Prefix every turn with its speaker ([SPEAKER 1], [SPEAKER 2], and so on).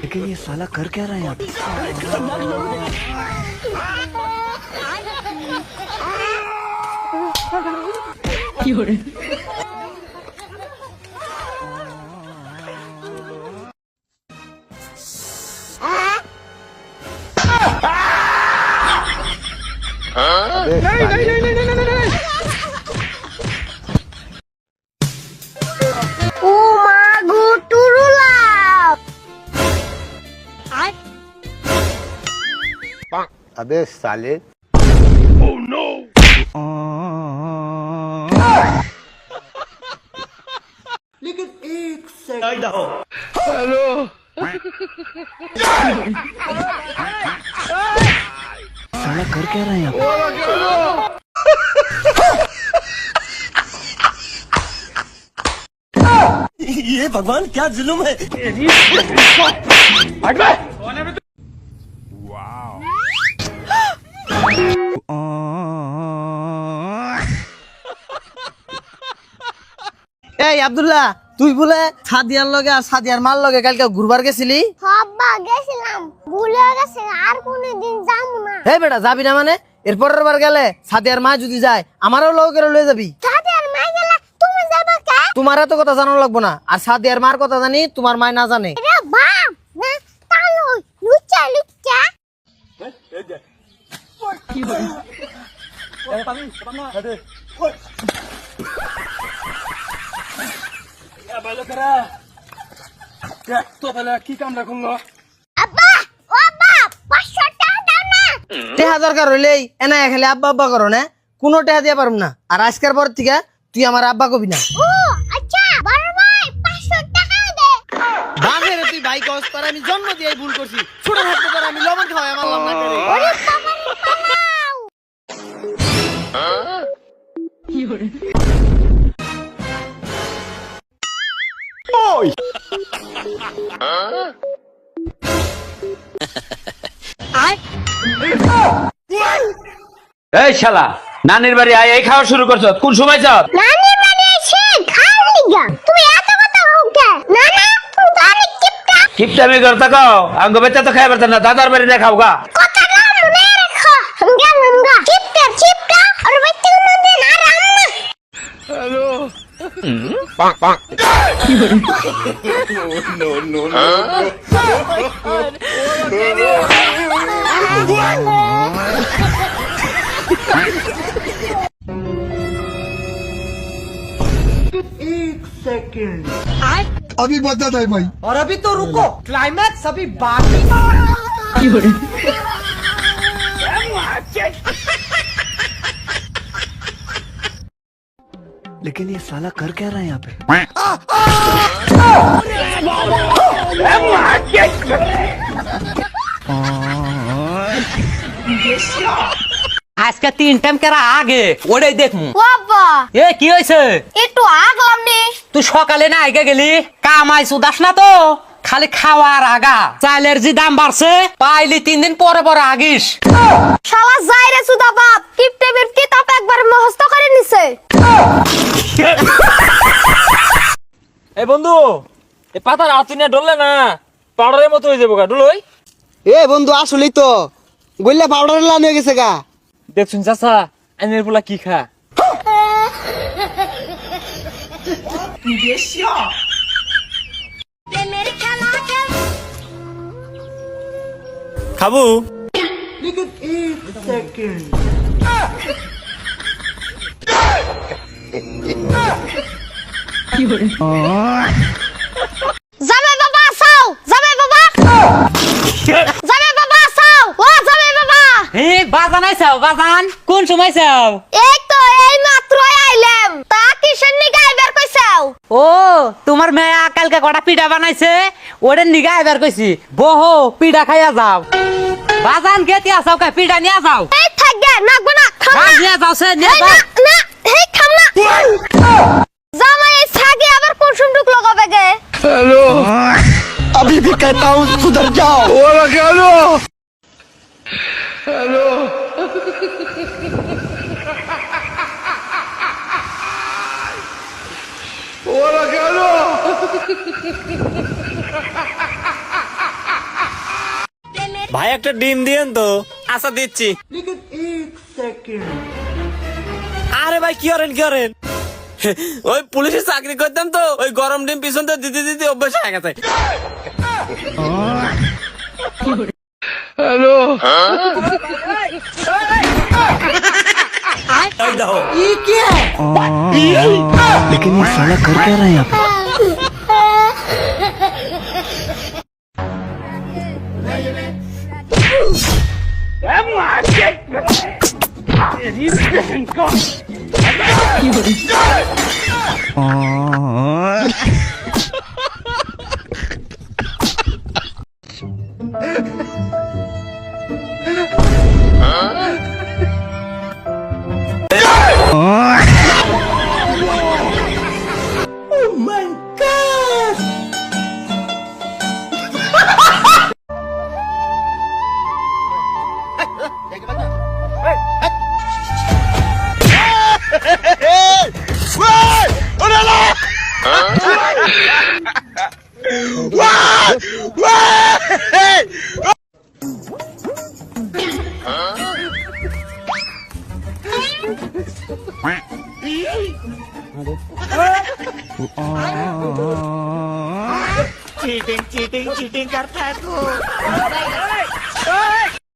[SPEAKER 1] लेकिन ये साला कर क्या रहा है यहाँ पे?
[SPEAKER 2] नहीं नहीं नहीं नहीं नहीं नहीं
[SPEAKER 3] ও মা গো টুরুলা
[SPEAKER 4] अबे साले
[SPEAKER 1] साला कर क्या रहा है यहाँ पे?
[SPEAKER 5] ये भगवान क्या जुल्म है।
[SPEAKER 6] এই আব্দুল্লাহ, তুই বলে সাদিয়ার লগে আর সাদিয়ার মার লগে কালকে ঘুরবার গেছিলি?
[SPEAKER 3] হব্বা গেছিলাম ভুলে গেছে আর কোনদিন যাবো না।
[SPEAKER 6] এই বেটা যাবি না মানে? এরপরের বার গেলে সাদিয়ার মা যদি যায় আমারও লগে করে লয়ে যাবি।
[SPEAKER 3] সাদিয়ার মা গেলে তুমি যাবে কে?
[SPEAKER 6] তোমার এত কথা জানানো লাগবো না। আর সাদিয়ার মার কথা জানি, তোমার মা না জানে।
[SPEAKER 3] রে বাপ না তালো লুচ্চা লুচ্চা আব্বা ও বাপ 500 টাকা দাও না।
[SPEAKER 6] টেহা দরকার হইলেই এনা খেলে আব্বা আব্বা করো না, কোনো টেহা দিয়ে পারুম না। আর আজকের পর থেকে তুই আমার আব্বা কবি না।
[SPEAKER 3] ও আচ্ছা বড় ভাই 500 টাকা দে।
[SPEAKER 6] বাঘের তুই ভাই কস, তোর আমি জন্ম দিয়ে ভুল করছি। ছোট থাকতে তোর আমি লবণ খাওয়াই আমার লাম না করে।
[SPEAKER 3] ওরে বাবা রে পালাও।
[SPEAKER 7] এই শালা নানির বাড়ি আয় এই খাওয়া শুরু করছ কোন সময় যাও?
[SPEAKER 3] নানির বাড়ি এসে খাওয়ার লিগা তুই এত কথা হুকে না না তুই তো অনেক কিপটা
[SPEAKER 7] কিপটামি করতে কও আঙ্গ বেটা তো খাই পারতাম না দাদার বাড়ি না খাওগা।
[SPEAKER 3] কথাটা মনে রাখো হামগা কিপটা চিপটা আর বাইতে মধ্যে না রাম্মা।
[SPEAKER 2] अभी बता था भाई।
[SPEAKER 6] और अभी तो रुको, क्लाइमैक्स अभी बाकी।
[SPEAKER 1] लेकिन ये साला कर क्या रहा है यहाँ पे?
[SPEAKER 8] আজকে 3 টাইম কেরা আগে ওটাই দেখমু।
[SPEAKER 3] বাবা
[SPEAKER 8] এ কি হইছে?
[SPEAKER 3] একটু আগলাম নি।
[SPEAKER 8] তুই সকালে না আগে গেলি কামাই সুদাস না তো খালি খাওয়ার আগা। চালের যে দাম বাড়ছে পাইলি 3 দিন পরে পরে আগিস।
[SPEAKER 3] শালা যাইরে সুদা বাপ কিপটেবের কিতাব একবার মুখস্থ করে নিছে।
[SPEAKER 9] এই বন্ধু এই পাতার আতি না ডললে না পাউডারের মতো হয়ে যাবো গা ডলই।
[SPEAKER 6] এ বন্ধু আসলেই তো বললে পাউডার লান হয়ে গেছে গা।
[SPEAKER 9] দেখছুন চাচা আইনের পোলা কি খা
[SPEAKER 3] প্রেমের খেলা খেল
[SPEAKER 5] খাবো
[SPEAKER 3] যাবে বাবা সাও যাবে বাবা যাবে বাবা সাও ও যাবে বাবা।
[SPEAKER 8] হে বাজান আইছাও বাজান কোন সময় চাও?
[SPEAKER 3] এই তো এই মাত্র আইলাম তা কিসের নিগা আইবার কইছাও?
[SPEAKER 8] ও তোমার মেয়া কালকে কটা পিঠা বানাইছে ওরে নিগা এবার কইছি বহো পিঠা খাইয়া যাও। বাজান গেতি আসাও কা পিঠা নিয়া যাও।
[SPEAKER 3] এই থাকগে না গুনা খাম
[SPEAKER 8] বাজ
[SPEAKER 3] না।
[SPEAKER 8] নিয়া যাও সে নিয়া
[SPEAKER 3] এই
[SPEAKER 8] যাও।
[SPEAKER 3] না না এই খাম না। জামাই এই ছাগে আবার কোন সুন্দুক লাগাবে গে?
[SPEAKER 5] अभी भी कहता हूँ सुधर जाओ।
[SPEAKER 2] Hola, Carlos.
[SPEAKER 5] ভাই একটা ডিম দিয়েন তো। আচ্ছা দিচ্ছি। আরে ভাই কি করেন ওই পুলিশের চাকরি করতাম তো, ওই গরম ডিম পিছন তো দিতে দিতে অভ্যাস হয়ে গেছে।
[SPEAKER 6] ये क्या है?
[SPEAKER 1] लेकिन ये साला कर क्या रहा है यहाँ पे
[SPEAKER 5] चीटिंग करता है तू।